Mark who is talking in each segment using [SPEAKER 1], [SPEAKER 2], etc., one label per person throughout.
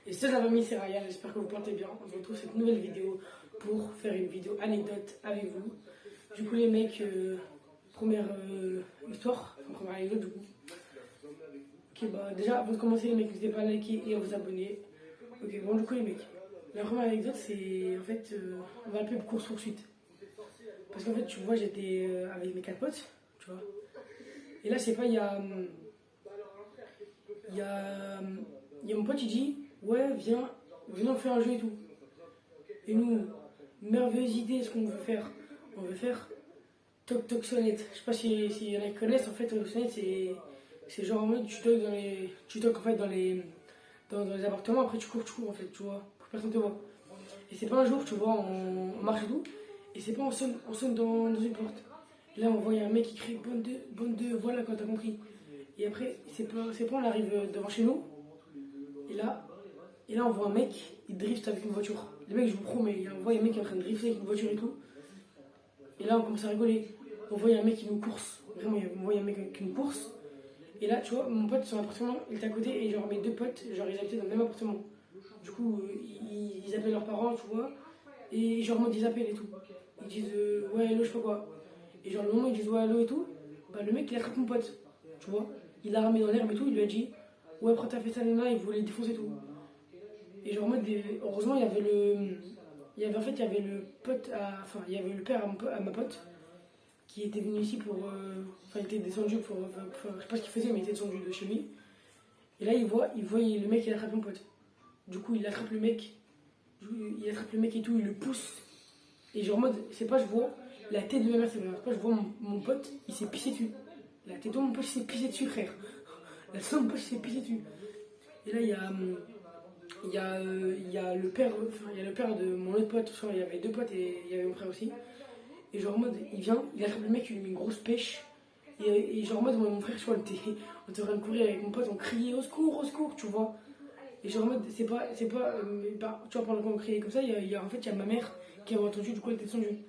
[SPEAKER 1] Et ça, la famille, c'est Ryan, j'espère que vous portez bien. On se retrouve cette nouvelle vidéo pour faire une vidéo anecdote avec vous. Du coup, les mecs, première histoire, enfin, première anecdote du coup. Ok, bah déjà, avant de commencer, les mecs, n'hésitez pas à liker et à vous abonner. Ok, bon, du coup, les mecs, la première anecdote, c'est en fait, on va l'appeler course-poursuite. Parce qu'en fait, tu vois, j'étais avec mes 4 potes, tu vois. Et là, je sais pas, il y a mon pote, il dit, ouais, viens, on fait un jeu et tout. Et nous, merveilleuse idée, ce qu'on veut faire. On veut faire toc toc sonnette. Je sais pas si y en a qui connaissent, en fait, toc sonnette, c'est genre en mode, tu toques en fait dans les appartements, après tu cours en fait, tu vois, pour que personne te voit. Et c'est pas un jour, tu vois, on marche et tout, et c'est pas on sonne dans une porte. Là, on voit, y a un mec qui crie bonne deux, voilà, quand t'as compris. Et après, c'est pas, on arrive devant chez nous, et là, on voit un mec, il drift avec une voiture. Les mecs, je vous promets, on voit un mec qui est en train de drifter avec une voiture et tout. Et là, on commence à rigoler. On voit un mec qui nous course. Vraiment, on voit un mec qui nous course. Et là, tu vois, mon pote, son appartement, il était à côté. Et genre, mes deux potes, genre, ils habitaient dans le même appartement. Du coup, ils appellent leurs parents, tu vois. Et genre, en mode, ils appellent et tout. Ils disent, ouais, hello, je sais pas quoi. Et genre, le moment où ils disent, ouais, hello et tout, bah, le mec, il attrape mon pote. Tu vois. Il l'a ramené dans l'herbe et tout. Il lui a dit, ouais, après, t'as fait ça, Nena, il voulait défoncer et tout. Et genre, en mode, heureusement, il y avait le pote, enfin, il y avait le père à ma pote qui était venu ici pour. Enfin, il était descendu pour. Je sais pas ce qu'il faisait, mais il était descendu de chez lui. Et là, il voit le mec, il attrape mon pote. Du coup, il attrape le mec et tout, il le pousse. Et genre, en mode, c'est pas, je vois la tête de ma mère, c'est pas, je vois mon pote, il s'est pissé dessus. La tête de mon pote, il s'est pissé dessus, frère. La tête de mon pote, il s'est pissé dessus. Et là, il y a le père, il y a le père de mon autre pote, il y avait deux potes et il y avait mon frère aussi. Et genre en mode, il vient, il attrape le mec, il lui met une grosse pêche. Et genre en mode, moi, mon frère, tu vois, on était en train de courir avec mon pote, on criait au secours, tu vois. Et genre en mode, c'est pas, tu vois, pendant qu'on criait comme ça, en fait, il y a ma mère qui avait entendu, du coup, elle était descendue.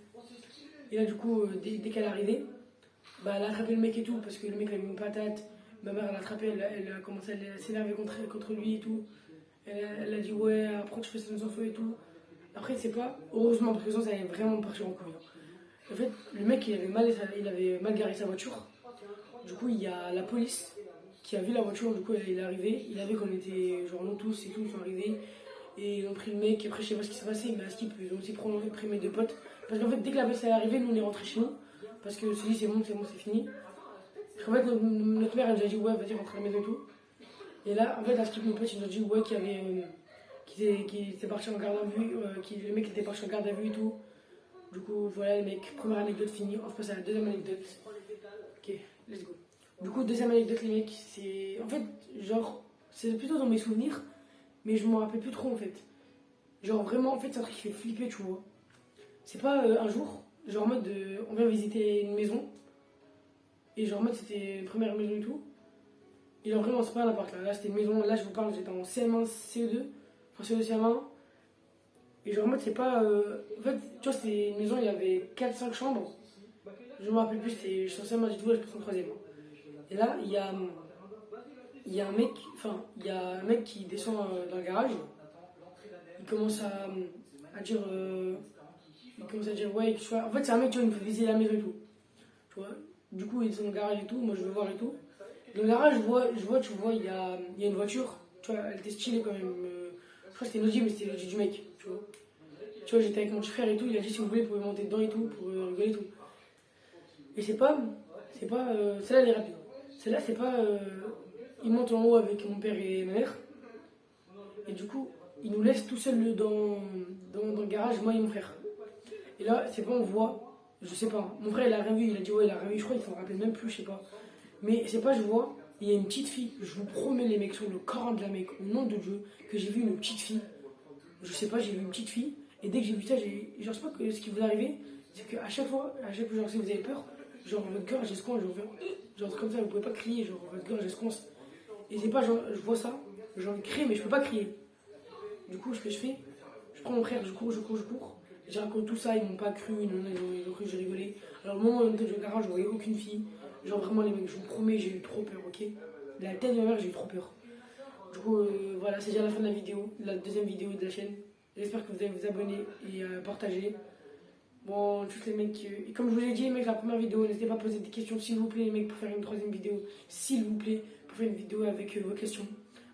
[SPEAKER 1] Et là, du coup, dès qu'elle est arrivée, bah, elle a attrapé le mec et tout, parce que le mec, il a mis une patate. Ma mère, elle a attrapé, elle a commencé à s'énerver contre lui et tout. Elle a dit, ouais, après, tu fais ça dans un feu et tout. Après, c'est pas, heureusement, parce que sinon, ça allait vraiment partir en couille. En fait, le mec, il avait mal garé sa voiture. Du coup, il y a la police qui a vu la voiture. Du coup, il est arrivé. Il a vu qu'on était, genre, nous tous et tout, ils sont arrivés. Et ils ont pris le mec. Après, je sais pas ce qui s'est passé, mais à Skip, ils ont aussi pris mes deux potes. Parce qu'en fait, dès que la police est arrivée, nous, on est rentrés chez nous. Parce que se dit, c'est bon, c'est fini. Parce qu'en fait, notre mère, elle nous a dit, ouais, vas-y, rentre à la maison et tout. Et là, en fait, à Skip, mon pote, il nous a dit, ouais, qu'il était parti en garde à vue, le mec était parti en garde à vue et tout. Du coup, voilà les mecs, première anecdote finie, on se passe à la deuxième anecdote. Ok, let's go. Du coup, deuxième anecdote, les mecs, c'est. En fait, genre, c'est plutôt dans mes souvenirs, mais je m'en rappelle plus trop en fait. Genre, vraiment, en fait, c'est un truc qui fait flipper, tu vois. C'est pas un jour, genre en mode, on vient visiter une maison, et genre en mode, c'était une première maison et tout. Et genre, vraiment, c'est pas un appart là, là c'était une maison, là je vous parle, j'étais en CM1, CE2, enfin CE2, CM1. Et genre en mode c'est pas... En fait, tu vois, c'était une maison, il y avait 4-5 chambres. Je me rappelle plus, je suis censé du tout, je passe en troisième. Et là, il y a un mec, qui descend dans le garage. Il commence à dire... ouais, tu vois, en fait c'est un mec, tu vois, il me fait visiter la maison et tout. Tu vois, du coup il descend dans le garage et tout, moi je veux voir et tout. Dans le garage, tu vois, il y a une voiture. Tu vois, elle était stylée quand même. Je crois que c'était une Audi, mais c'était l'Audi du mec, tu vois. Tu vois, j'étais avec mon petit frère et tout, il a dit si vous voulez, vous pouvez monter dedans et tout, pour rigoler et tout. Et celle-là, elle est rapide. Celle-là, c'est pas, il monte en haut avec mon père et ma mère, et du coup, il nous laisse tout seul dans le garage, moi et mon frère. Et là, c'est pas, on voit, je sais pas, mon frère il a rien vu, il a dit ouais, il a rien vu, je crois, il s'en rappelle même plus, je sais pas. Mais c'est pas, je vois, il y a une petite fille, je vous promets les mecs, sur le Coran de la mec, au nom de Dieu, que j'ai vu une petite fille. Je sais pas, j'ai vu une petite fille. Et dès que j'ai vu ça, genre, je sais pas que ce qui vous arrive, c'est qu'à chaque fois, genre, si vous avez peur, genre, votre cœur, j'escoince, genre, comme ça, vous pouvez pas crier, genre, votre cœur, j'escoince. Et c'est pas, genre, je vois ça, j'ai envie de crier, mais je peux pas crier. Du coup, ce que je fais, je prends mon frère, je cours. J'ai raconté tout ça, ils m'ont pas cru, ils ont cru que j'ai rigolé. Alors, le moment où on était dans le garage, je voyais aucune fille. Genre, vraiment, les mecs, je vous promets, j'ai eu trop peur, ok? La tête de ma mère, j'ai eu trop peur. Du coup, voilà, c'est déjà la fin de la vidéo, la deuxième vidéo de la chaîne. J'espère que vous allez vous abonner et partager. Bon, tous les mecs, et comme je vous ai dit, les mecs, la première vidéo, n'hésitez pas à poser des questions, s'il vous plaît, les mecs, pour faire une troisième vidéo. S'il vous plaît, pour faire une vidéo avec vos questions.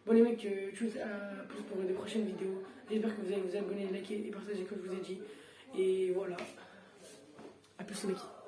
[SPEAKER 1] Bon, les mecs, tous à plus pour des prochaines vidéos. J'espère que vous allez vous abonner, liker et partager, comme je vous ai dit. Et voilà. À plus, les mecs.